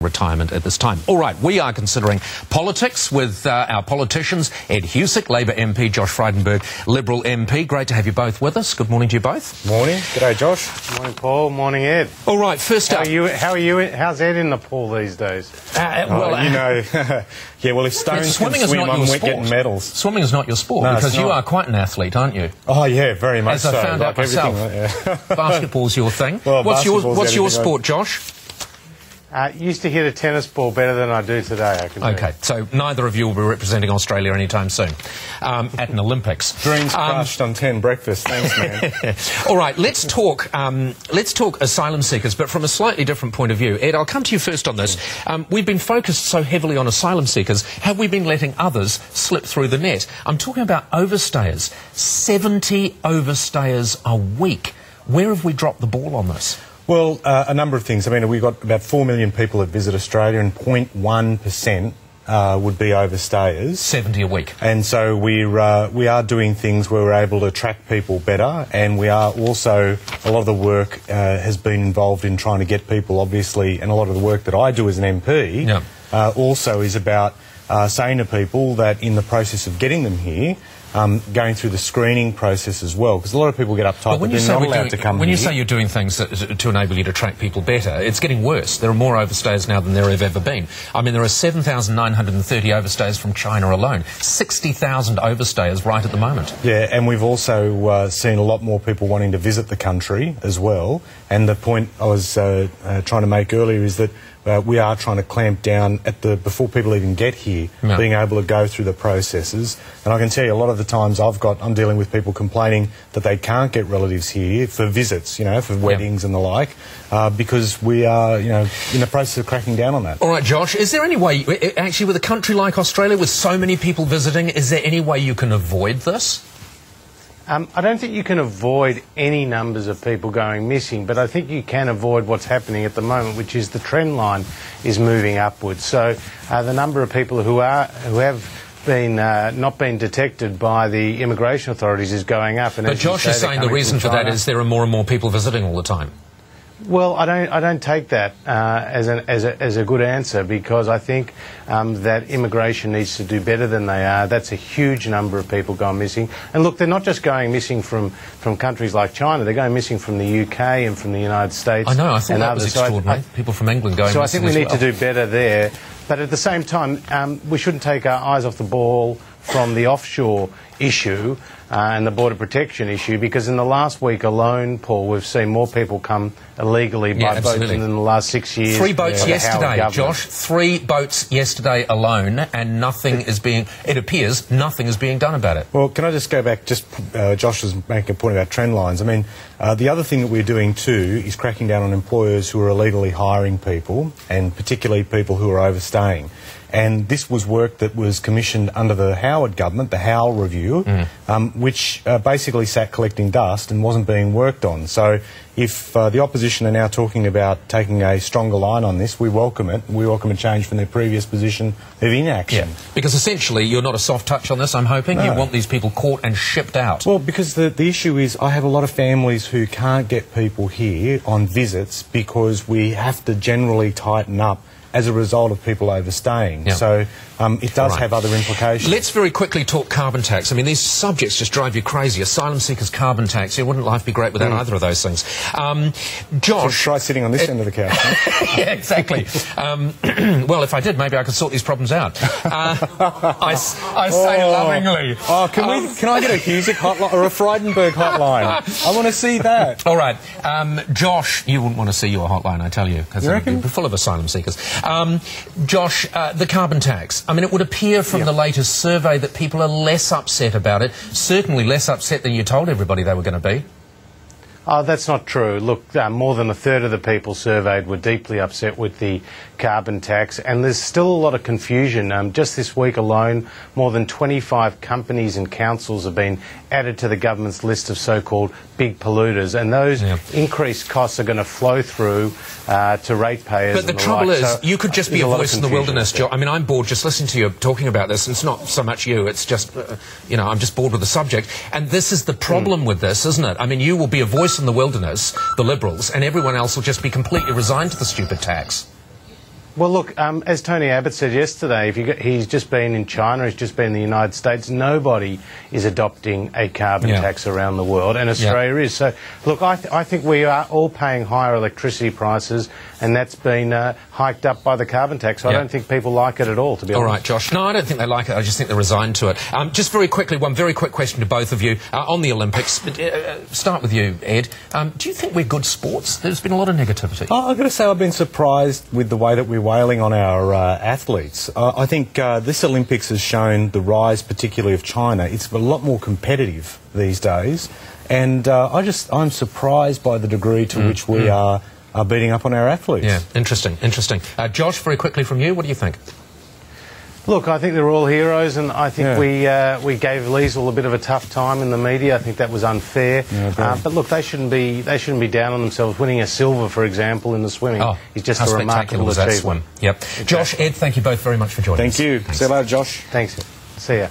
retirement at this time. All right, we are considering politics with our politicians, Ed Husic, Labour MP, Josh Frydenberg, Liberal MP. Great to have you both with us. Good morning to you both. Morning. G'day, Josh. Morning, Paul. Morning, Ed. All right, first up... How are you? How's Ed in the pool these days? Yeah, well, if Stones can swim, I'm getting medals. Swimming is not your sport, because you are quite an athlete, aren't you? Oh, yeah, very much so. As I found out myself. Basketball's your thing. Well, what's your sport, Josh? Used to hit a tennis ball better than I do today, I can tell you. Okay, so neither of you will be representing Australia anytime soon at an Olympics. Dreams crushed on 10 breakfast. Thanks, man. All right, let's talk asylum seekers, but from a slightly different point of view. Ed, I'll come to you first on this. We've been focused so heavily on asylum seekers. Have we been letting others slip through the net? I'm talking about overstayers. 70 overstayers a week. Where have we dropped the ball on this? Well, a number of things. I mean, we've got about 4 million people that visit Australia, and 0.1% would be overstayers. 70 a week. And so we are doing things where we're able to attract people better, and we are also, a lot of the work has been involved in trying to get people, obviously, and a lot of the work that I do as an MP also is about saying to people that in the process of getting them here, going through the screening process as well, because a lot of people get uptight that they're not allowed to come here. When you say you're doing things to enable you to attract people better, it's getting worse. There are more overstayers now than there have ever been. I mean, there are 7,930 overstayers from China alone. 60,000 overstayers right at the moment. Yeah, and we've also seen a lot more people wanting to visit the country as well. And the point I was trying to make earlier is that we are trying to clamp down at before people even get here, being able to go through the processes. And I can tell you, a lot of the times I'm dealing with people complaining that they can't get relatives here for visits, for weddings and the like, because we are, in the process of cracking down on that. All right, Josh, is there any way, actually, with a country like Australia, with so many people visiting, is there any way you can avoid this? I don't think you can avoid any numbers of people going missing, but I think you can avoid what's happening at the moment, which is the trend line is moving upwards. So the number of people who have been not been detected by the immigration authorities is going up. And but Josh is saying the reason for that is there are more and more people visiting all the time. Well, I don't take that as a good answer, because I think that immigration needs to do better than they are. That's a huge number of people going missing. And look, they're not just going missing from countries like China. They're going missing from the UK and from the United States. I know. I thought that was extraordinary. People from England going missing. So I think we need to do better there. But at the same time, we shouldn't take our eyes off the ball from the offshore issue and the border protection issue, because in the last week alone, Paul, we've seen more people come illegally by boats than in the last 6 years. 3 boats yesterday, Josh. 3 boats yesterday alone, and nothing is being, it appears, nothing is being done about it. Well, can I just go back, Josh was making a point about trend lines. I mean, the other thing that we're doing too is cracking down on employers who are illegally hiring people, and particularly people who are overstaying. And this was work that was commissioned under the Howard government, the Howell Review, which basically sat collecting dust and wasn't being worked on. So if the opposition are now talking about taking a stronger line on this, we welcome it. We welcome a change from their previous position of inaction. Yeah, because essentially you're not a soft touch on this, I'm hoping. No. You want these people caught and shipped out. Well, because the issue is I have a lot of families who can't get people here on visits because we have to generally tighten up as a result of people overstaying. Yeah. So it does have other implications. Let's very quickly talk carbon tax. I mean, these subjects just drive you crazy. Asylum seekers, carbon tax. Wouldn't life be great without either of those things? Josh... So try sitting on this end of the couch. Yeah, exactly. Well, if I did, maybe I could sort these problems out. I say lovingly. Oh, can I get a Husic hotline or a Frydenberg hotline? I want to see that. All right. Josh, you wouldn't want to see your hotline, I tell you, because it would be full of asylum seekers. Josh, the carbon tax. I mean, it would appear from the latest survey that people are less upset about it, certainly less upset than you told everybody they were going to be. Oh, that's not true. Look, more than a third of the people surveyed were deeply upset with the carbon tax, and there's still a lot of confusion. Just this week alone, more than 25 companies and councils have been added to the government's list of so-called big polluters, and those increased costs are going to flow through to ratepayers. But the trouble is, you could just be a voice in the wilderness, Joe. I mean, I'm bored just listening to you talking about this, and it's not so much you, it's just, I'm just bored with the subject. And this is the problem with this, isn't it? I mean, you will be a voice in the wilderness, the Liberals, and everyone else will just be completely resigned to the stupid tax. Well, look, as Tony Abbott said yesterday, he's just been in China, he's just been in the United States, nobody is adopting a carbon tax around the world, and Australia is. So, look, I think we are all paying higher electricity prices, and that's been hiked up by the carbon tax. So I don't think people like it at all, to be honest. All right, Josh. No, I don't think they like it. I just think they're resigned to it. Just very quickly, one very quick question to both of you on the Olympics. Start with you, Ed. Do you think we're good sports? There's been a lot of negativity. I've got to say I've been surprised with the way that we're wailing on our athletes. I think this Olympics has shown the rise, particularly of China. It's a lot more competitive these days, and I'm surprised by the degree to which we are beating up on our athletes. Yeah, interesting. Josh, very quickly from you, what do you think? Look, I think they're all heroes, and I think we gave Liesl a bit of a tough time in the media. I think that was unfair. But look, they shouldn't be down on themselves. Winning a silver, for example, in the swimming is just a remarkable achievement. Yep. Josh, Ed, thank you both very much for joining us. Thank you. See you later, Josh. Thanks. See ya.